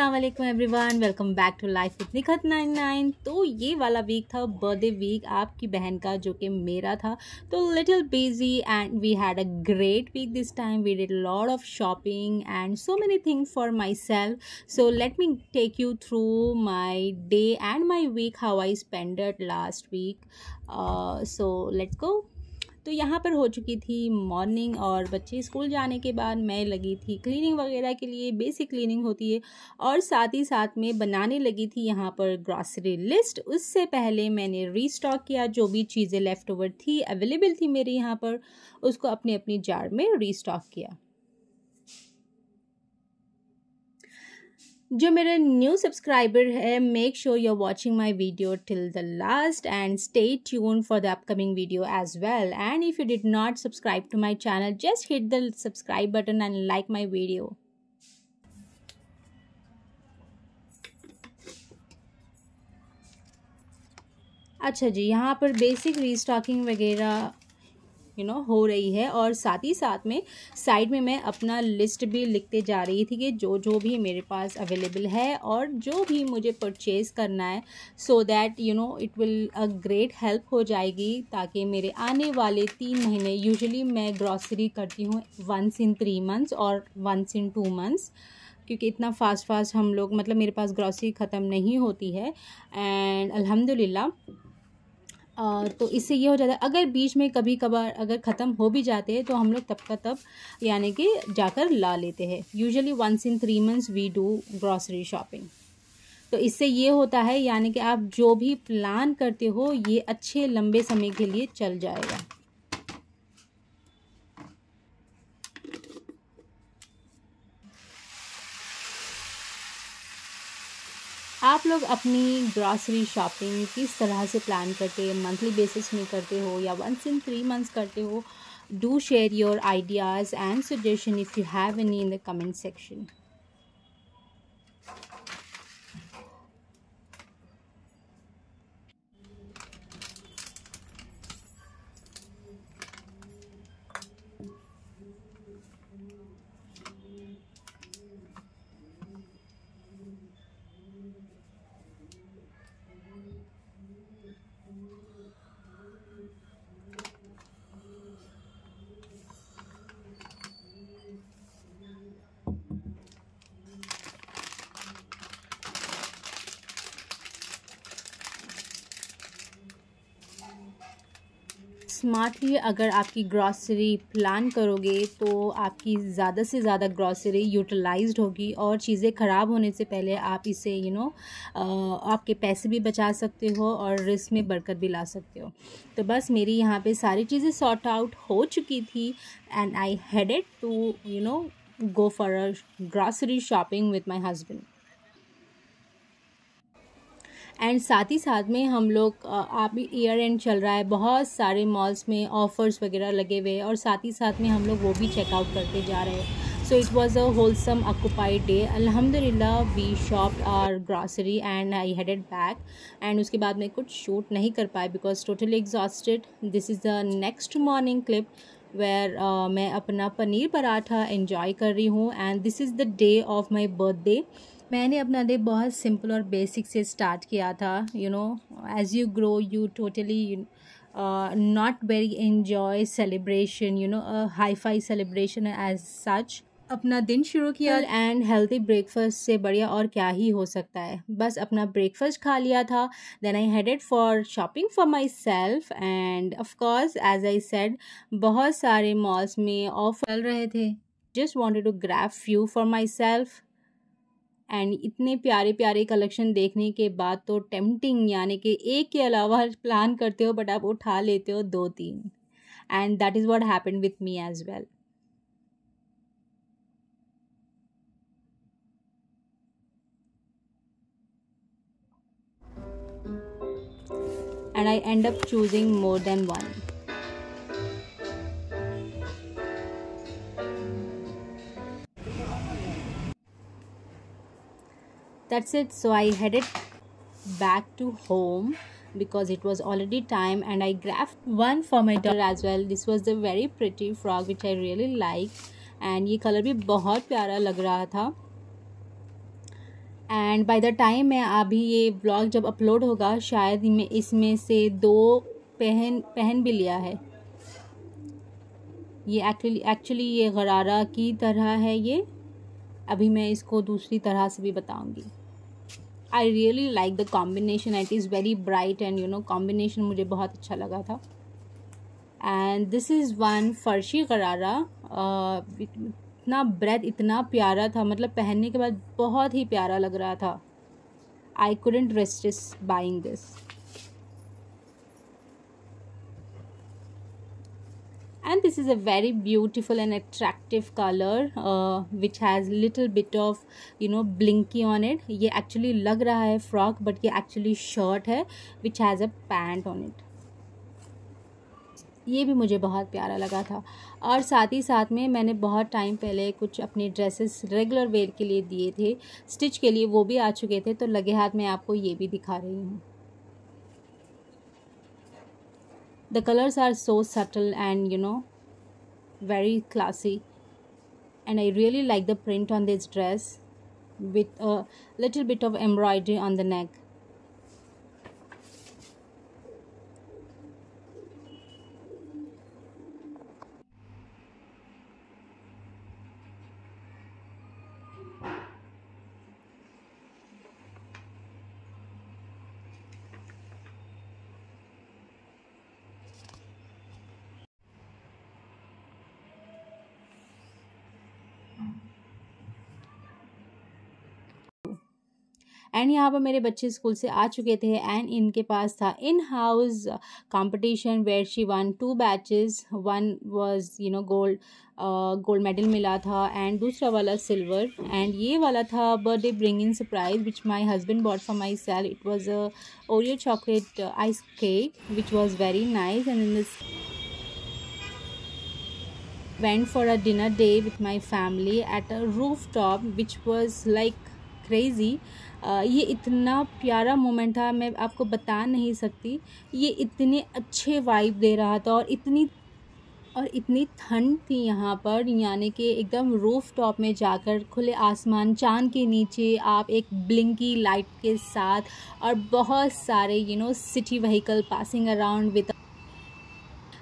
अस्सलाम वालेकुम everyone, welcome back to life with Nikhat 99। तो ये वाला वीक था बर्थडे वीक आपकी बहन का, जो कि मेरा था। तो little busy and we had a great week this time. We did lot of shopping and so many things for myself. So let me take you through my day and my week, how I spended last week. So let's go. तो यहाँ पर हो चुकी थी morning और बच्चे school जाने के बाद मैं लगी थी क्लीनिंग वगैरह के लिए, बेसिक क्लीनिंग होती है, और साथ ही साथ में बनाने लगी थी यहाँ पर ग्रॉसरी लिस्ट। उससे पहले मैंने रीस्टॉक किया, जो भी चीज़ें लेफ़्ट ओवर थी, अवेलेबल थी मेरे यहाँ पर, उसको अपनी अपनी जार में रीस्टॉक किया। जो मेरे न्यू सब्सक्राइबर है, make sure you are watching my video till the last and stay tune for the upcoming video as well. And if you did not subscribe to my channel, just hit the subscribe button and like my video. अच्छा जी, यहाँ पर basic restocking वगैरह हो रही है, और साथ ही साथ में साइड में मैं अपना लिस्ट भी लिखते जा रही थी कि जो जो भी मेरे पास अवेलेबल है और जो भी मुझे परचेज़ करना है, so that it will a great help हो जाएगी, ताकि मेरे आने वाले 3 महीने, यूजुअली मैं ग्रॉसरी करती हूँ वंस इन 3 मंथ्स और वंस इन 2 मंथ्स, क्योंकि इतना फास्ट हम लोग, मतलब मेरे पास ग्रॉसरी ख़त्म नहीं होती है। एंड अल्हम्दुलिल्लाह, तो इससे ये हो जाता है, अगर बीच में कभी कभार अगर ख़त्म हो भी जाते हैं तो हम लोग तब का तब यानी कि जाकर ला लेते हैं। Usually once in 3 months we do grocery shopping. तो इससे ये होता है, यानी कि आप जो भी प्लान करते हो ये अच्छे लंबे समय के लिए चल जाएगा। आप लोग अपनी ग्रॉसरी शॉपिंग किस तरह से प्लान करते हैं? मंथली बेसिस में करते हो या वंस इन 3 मंथ्स करते हो? Do share your ideas and suggestion if you have any in the comment section. Smartly अगर आपकी ग्रॉसरी प्लान करोगे तो आपकी ज़्यादा से ज़्यादा ग्रॉसरी यूटिलाइज्ड होगी, और चीज़ें ख़राब होने से पहले आप इसे आपके पैसे भी बचा सकते हो और रिस्क में बरकत भी ला सकते हो। तो बस मेरी यहाँ पे सारी चीज़ें सॉर्ट आउट हो चुकी थी and I headed to go for a grocery shopping with my husband. And साथ ही साथ में हम लोग, आप ईयर एंड चल रहा है, बहुत सारे मॉल्स में ऑफ़र्स वगैरह लगे हुए हैं, और साथ ही साथ में हम लोग वो भी चेकआउट करते जा रहे हैं। So it was a wholesome occupied day. अल्हम्दुलिल्लाह we shopped our grocery and I headed back. And उसके बाद मैं कुछ शूट नहीं कर पाई because totally exhausted. This is the next morning clip where मैं अपना पनीर पराठा एंजॉय कर रही हूँ, and this is the day of my birthday. मैंने अपना डे बहुत सिंपल और बेसिक से स्टार्ट किया था। As you grow you totally not very enjoy celebration, hifi celebration as such. अपना दिन शुरू किया एंड हेल्दी ब्रेकफास्ट से बढ़िया और क्या ही हो सकता है। बस अपना ब्रेकफास्ट खा लिया था, then I headed for shopping for myself. And of course as I said, बहुत सारे मॉल्स में ऑफर चल रहे थे। Just wanted to grab few for myself, and इतने प्यारे प्यारे कलेक्शन देखने के बाद तो टेम्पटिंग, यानी कि एक के अलावा प्लान करते हो बट आप उठा लेते हो 2-3। And that is what happened with me as well. And I end up choosing more than one. That's it. So I headed back to home because it was already time, and I grabbed one for my daughter as well. This was the very pretty frog which I really liked, and ये color भी बहुत प्यारा लग रहा था। And by the time मैं अभी ये व्लॉग जब अपलोड होगा शायद मैं इसमें से 2 पहन भी लिया है। ये एक्चुअली ये गरारा की तरह है ये। अभी मैं इसको दूसरी तरह से भी बताऊंगी। I really like the combination, it is very bright and combination मुझे बहुत अच्छा लगा था। एंड दिस इज़ वन फर्शी गरारा। इतना ब्रेथ इतना प्यारा था, मतलब पहनने के बाद बहुत ही प्यारा लग रहा था। I couldn't resist buying this. And this is a very beautiful and attractive color which has little bit of blinky on it. ये actually लग रहा है फ्रॉक but ये actually शर्ट है which has a pant on it. ये भी मुझे बहुत प्यारा लगा था। और साथ ही साथ में मैंने बहुत टाइम पहले कुछ अपने ड्रेसेस रेगुलर वेयर के लिए दिए थे स्टिच के लिए, वो भी आ चुके थे, तो लगे हाथ में आपको ये भी दिखा रही हूँ। The colors are so subtle and very classy, and I really like the print on this dress with a little bit of embroidery on the neck. And यहाँ पर मेरे बच्चे स्कूल से आ चुके थे एंड इनके पास था in house competition where she won 2 batches. One was gold medal मिला था एंड दूसरा वाला सिल्वर। एंड ये वाला था birthday bringing surprise which my husband bought for myself. It was a Oreo chocolate ice cake which was very nice. And in this went for a dinner day with my family at a rooftop which was like crazy. ये इतना प्यारा moment था, मैं आपको बता नहीं सकती। ये इतने अच्छे वाइब दे रहा था और इतनी ठंड थी यहाँ पर, यानी कि एकदम रूफ टॉप में जाकर खुले आसमान चांद के नीचे आप एक ब्लिंकी लाइट के साथ और बहुत सारे city vehicle passing around with,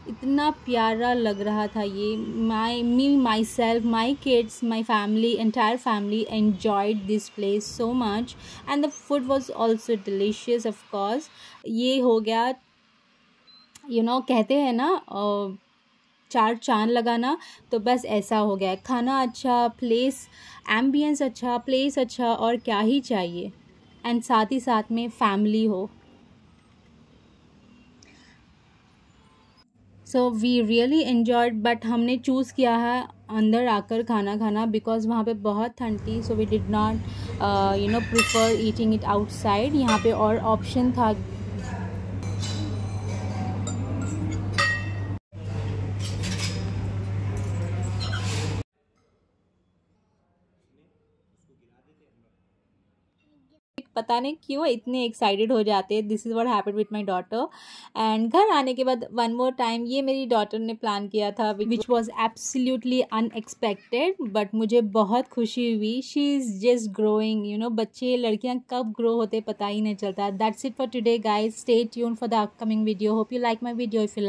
इतना प्यारा लग रहा था ये। My self, my kids, my family, entire family enjoyed this place so much and the food was also delicious of course. ये हो गया कहते हैं ना 4 चांद लगाना, तो बस ऐसा हो गया। खाना अच्छा, प्लेस एम्बियंस अच्छा, प्लेस अच्छा, और क्या ही चाहिए। एंड साथ ही साथ में फैमिली हो। So we really enjoyed, but हमने चूज़ किया है अंदर आकर खाना खाना बिकॉज वहाँ पे बहुत ठंड थी। So we did not prefer eating it outside. यहाँ पे और ऑप्शन था। पता नहीं क्यों इतने एक्साइटेड हो जाते हैं। This is what happened with my daughter. And घर आने के बाद वन मोर टाइम ये मेरी डॉटर ने प्लान किया था which was absolutely unexpected, but मुझे बहुत खुशी हुई। She is just growing. बच्चे लड़कियां कब ग्रो होते पता ही नहीं चलता। That's it for today guys. Stay tuned for the upcoming video. Hope you like my video. If you